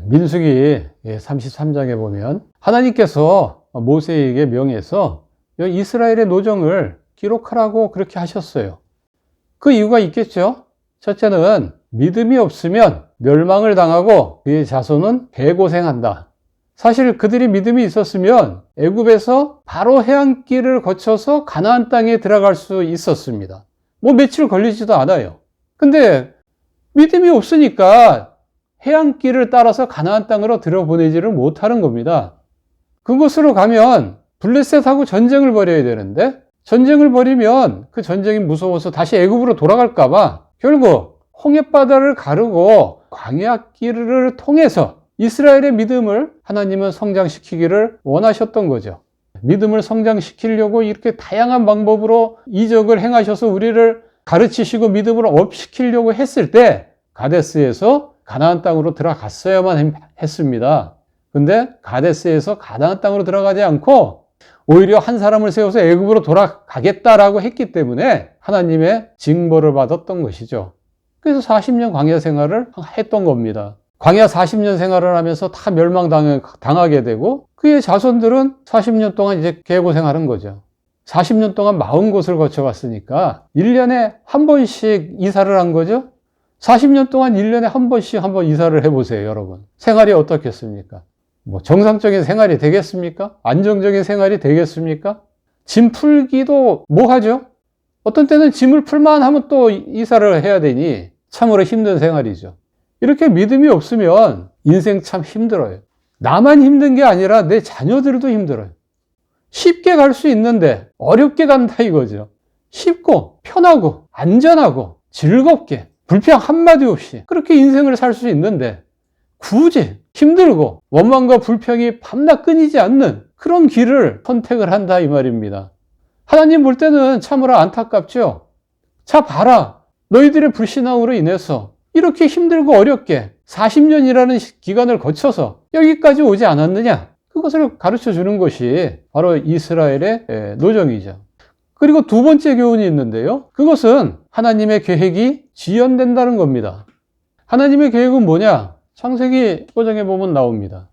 민수기 33장에 보면 하나님께서 모세에게 명해서 이스라엘의 노정을 기록하라고 그렇게 하셨어요. 그 이유가 있겠죠. 첫째는 믿음이 없으면 멸망을 당하고 그의 자손은 개고생한다. 사실 그들이 믿음이 있었으면 애굽에서 바로 해안길을 거쳐서 가나안 땅에 들어갈 수 있었습니다. 며칠 걸리지도 않아요. 근데 믿음이 없으니까 해안길을 따라서 가나안 땅으로 들여보내지를 못하는 겁니다. 그곳으로 가면 블레셋하고 전쟁을 벌여야 되는데 전쟁을 벌이면 그 전쟁이 무서워서 다시 애굽으로 돌아갈까 봐 결국 홍해바다를 가르고 광야길을 통해서 이스라엘의 믿음을 하나님은 성장시키기를 원하셨던 거죠. 믿음을 성장시키려고 이렇게 다양한 방법으로 이적을 행하셔서 우리를 가르치시고 믿음으로 업시키려고 했을 때 가데스에서 가나안 땅으로 들어갔어야만 했습니다. 근데 가데스에서 가나안 땅으로 들어가지 않고 오히려 한 사람을 세워서 애굽으로 돌아가겠다라고 했기 때문에 하나님의 징벌을 받았던 것이죠. 그래서 40년 광야 생활을 했던 겁니다. 광야 40년 생활을 하면서 다 멸망당하게 되고 그의 자손들은 40년 동안 이제 개고생하는 거죠. 40년 동안 40곳을 거쳐갔으니까 1년에 한 번씩 이사를 한 거죠. 40년 동안 1년에 한 번씩 이사를 해보세요, 여러분. 생활이 어떻겠습니까? 정상적인 생활이 되겠습니까? 안정적인 생활이 되겠습니까? 짐 풀기도 하죠? 어떤 때는 짐을 풀만 하면 또 이사를 해야 되니 참으로 힘든 생활이죠. 이렇게 믿음이 없으면 인생 참 힘들어요. 나만 힘든 게 아니라 내 자녀들도 힘들어요. 쉽게 갈 수 있는데 어렵게 간다 이거죠. 쉽고 편하고 안전하고 즐겁게 불평 한마디 없이 그렇게 인생을 살 수 있는데 굳이 힘들고 원망과 불평이 밤낮 끊이지 않는 그런 길을 선택을 한다 이 말입니다. 하나님 볼 때는 참으로 안타깝죠. 자 봐라, 너희들의 불신앙으로 인해서 이렇게 힘들고 어렵게 40년이라는 기간을 거쳐서 여기까지 오지 않았느냐, 그것을 가르쳐 주는 것이 바로 이스라엘의 노정이죠. 그리고 두 번째 교훈이 있는데요, 그것은 하나님의 계획이 지연된다는 겁니다. 하나님의 계획은 뭐냐? 창세기 5장에 보면 나옵니다.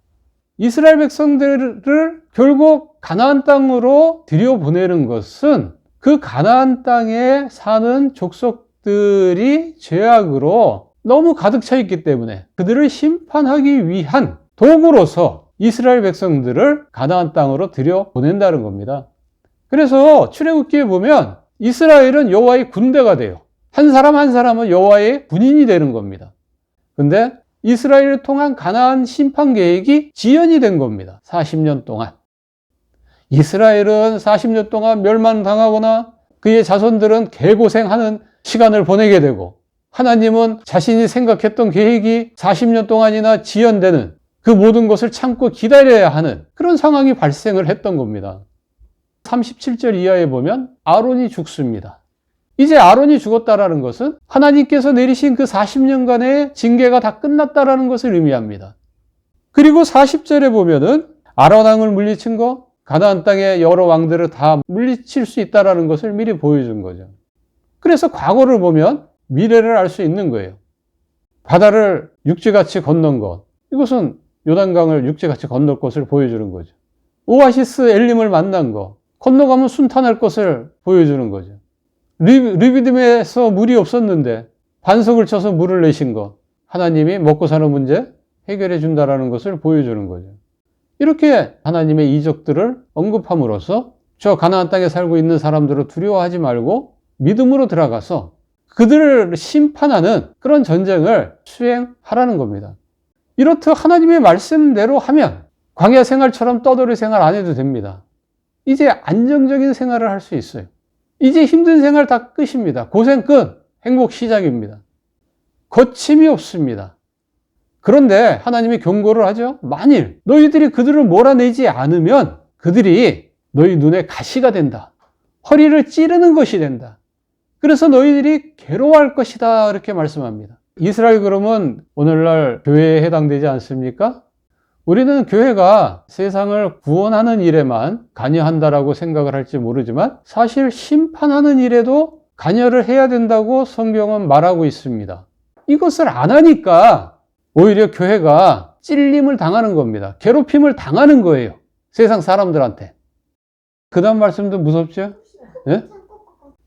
이스라엘 백성들을 결국 가나안 땅으로 들여보내는 것은 그 가나안 땅에 사는 족속들이 죄악으로 너무 가득 차 있기 때문에 그들을 심판하기 위한 도구로서 이스라엘 백성들을 가나안 땅으로 들여보낸다는 겁니다. 그래서 출애굽기에 보면 이스라엘은 여호와의 군대가 돼요. 한 사람 한 사람은 여호와의 군인이 되는 겁니다. 근데 이스라엘을 통한 가나안 심판 계획이 지연이 된 겁니다. 40년 동안. 이스라엘은 40년 동안 멸망당하거나 그의 자손들은 개고생하는 시간을 보내게 되고, 하나님은 자신이 생각했던 계획이 40년 동안이나 지연되는 그 모든 것을 참고 기다려야 하는 그런 상황이 발생을 했던 겁니다. 37절 이하에 보면 아론이 죽습니다. 이제 아론이 죽었다라는 것은 하나님께서 내리신 그 40년간의 징계가 다 끝났다라는 것을 의미합니다. 그리고 40절에 보면은 아론 왕을 물리친 거, 가나안 땅의 여러 왕들을 다 물리칠 수 있다라는 것을 미리 보여준 거죠. 그래서 과거를 보면 미래를 알 수 있는 거예요. 바다를 육지같이 건넌 것, 이것은 요단강을 육지같이 건널 것을 보여주는 거죠. 오아시스 엘림을 만난 것, 건너가면 순탄할 것을 보여주는 거죠. 르비딤에서 물이 없었는데 반석을 쳐서 물을 내신 것, 하나님이 먹고 사는 문제 해결해 준다라는 것을 보여주는 거죠. 이렇게 하나님의 이적들을 언급함으로써 저 가나안 땅에 살고 있는 사람들을 두려워하지 말고 믿음으로 들어가서 그들을 심판하는 그런 전쟁을 수행하라는 겁니다. 이렇듯 하나님의 말씀대로 하면 광야 생활처럼 떠돌이 생활 안 해도 됩니다. 이제 안정적인 생활을 할 수 있어요. 이제 힘든 생활 다 끝입니다. 고생 끝, 행복 시작입니다. 거침이 없습니다. 그런데 하나님이 경고를 하죠. 만일 너희들이 그들을 몰아내지 않으면 그들이 너희 눈에 가시가 된다. 허리를 찌르는 것이 된다. 그래서 너희들이 괴로워할 것이다. 이렇게 말씀합니다. 이스라엘 그러면 오늘날 교회에 해당되지 않습니까? 우리는 교회가 세상을 구원하는 일에만 관여한다라고 생각을 할지 모르지만 사실 심판하는 일에도 관여를 해야 된다고 성경은 말하고 있습니다. 이것을 안 하니까 오히려 교회가 찔림을 당하는 겁니다. 괴롭힘을 당하는 거예요. 세상 사람들한테. 그 다음 말씀도 무섭죠? 예?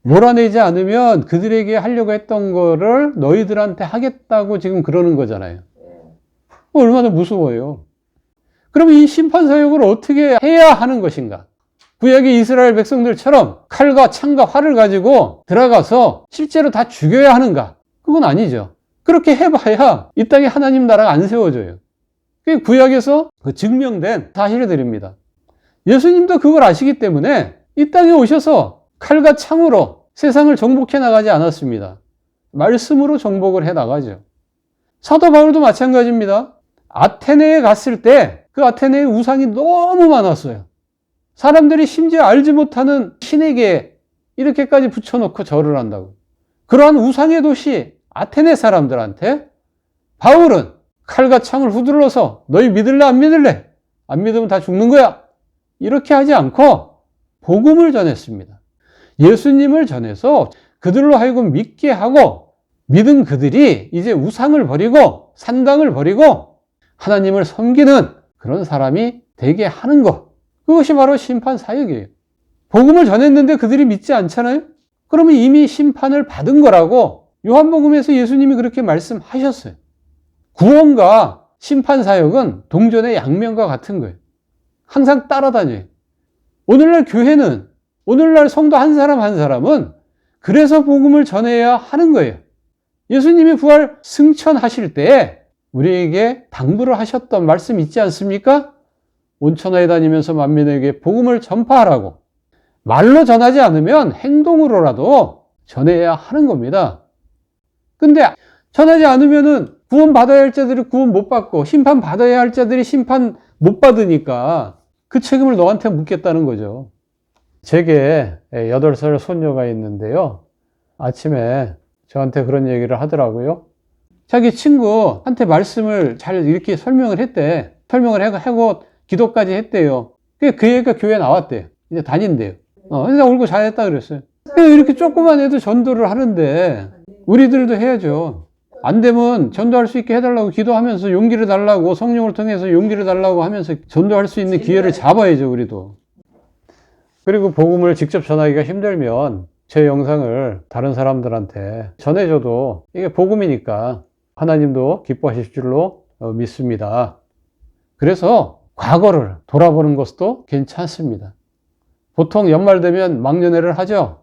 몰아내지 않으면 그들에게 하려고 했던 거를 너희들한테 하겠다고 지금 그러는 거잖아요. 얼마나 무서워요. 그럼 이 심판사역을 어떻게 해야 하는 것인가? 구약의 이스라엘 백성들처럼 칼과 창과 활을 가지고 들어가서 실제로 다 죽여야 하는가? 그건 아니죠. 그렇게 해봐야 이 땅에 하나님 나라가 안 세워져요. 그게 구약에서 그 증명된 사실들입니다. 예수님도 그걸 아시기 때문에 이 땅에 오셔서 칼과 창으로 세상을 정복해 나가지 않았습니다. 말씀으로 정복을 해 나가죠. 사도 바울도 마찬가지입니다. 아테네에 갔을 때 그 아테네의 우상이 너무 많았어요. 사람들이 심지어 알지 못하는 신에게 이렇게까지 붙여놓고 절을 한다고. 그러한 우상의 도시 아테네 사람들한테 바울은 칼과 창을 휘둘러서 너희 믿을래 안 믿을래? 안 믿으면 다 죽는 거야. 이렇게 하지 않고 복음을 전했습니다. 예수님을 전해서 그들로 하여금 믿게 하고 믿은 그들이 이제 우상을 버리고 산당을 버리고 하나님을 섬기는 그런 사람이 되게 하는 것. 그것이 바로 심판 사역이에요. 복음을 전했는데 그들이 믿지 않잖아요? 그러면 이미 심판을 받은 거라고 요한복음에서 예수님이 그렇게 말씀하셨어요. 구원과 심판 사역은 동전의 양면과 같은 거예요. 항상 따라다녀요. 오늘날 교회는, 오늘날 성도 한 사람 한 사람은 그래서 복음을 전해야 하는 거예요. 예수님이 부활 승천하실 때 우리에게 당부를 하셨던 말씀 있지 않습니까? 온천하에 다니면서 만민에게 복음을 전파하라고. 말로 전하지 않으면 행동으로라도 전해야 하는 겁니다. 근데 전하지 않으면은 구원 받아야 할 자들이 구원 못 받고 심판 받아야 할 자들이 심판 못 받으니까 그 책임을 너한테 묻겠다는 거죠. 제게 8살 손녀가 있는데요. 아침에 저한테 그런 얘기를 하더라고요. 자기 친구한테 말씀을 잘 이렇게 설명을 했대. 설명을 하고 기도까지 했대요. 그 애가 교회 나왔대요. 이제 다닌대요. 그래서 울고 잘했다 그랬어요. 이렇게 조그만 애도 전도를 하는데 우리들도 해야죠. 안 되면 전도할 수 있게 해달라고 기도하면서 용기를 달라고 성령을 통해서 용기를 달라고 하면서 전도할 수 있는 기회를 잡아야죠, 우리도. 그리고 복음을 직접 전하기가 힘들면 제 영상을 다른 사람들한테 전해줘도 이게 복음이니까 하나님도 기뻐하실 줄로 믿습니다. 그래서 과거를 돌아보는 것도 괜찮습니다. 보통 연말 되면 막년회를 하죠.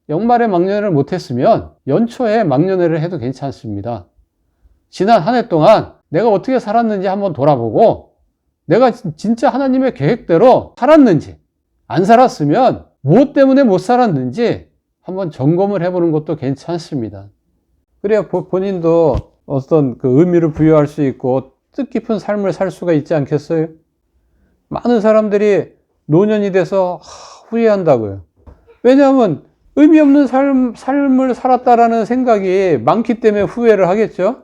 연말에 막년회를 못했으면 연초에 막년회를 해도 괜찮습니다. 지난 한 해 동안 내가 어떻게 살았는지 한번 돌아보고 내가 진짜 하나님의 계획대로 살았는지 안 살았으면 무엇 때문에 못 살았는지 한번 점검을 해보는 것도 괜찮습니다. 그래야 본인도 어떤 그 의미를 부여할 수 있고 뜻깊은 삶을 살 수가 있지 않겠어요? 많은 사람들이 노년이 돼서 후회한다고요. 왜냐하면 의미 없는 삶을 살았다라는 생각이 많기 때문에 후회를 하겠죠.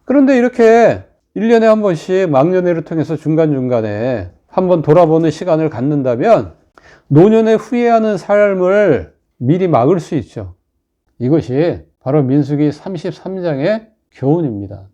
그런데 이렇게 1년에 한 번씩 막년회를 통해서 중간중간에 한번 돌아보는 시간을 갖는다면 노년에 후회하는 삶을 미리 막을 수 있죠. 이것이 바로 민수기 33장의 교훈입니다.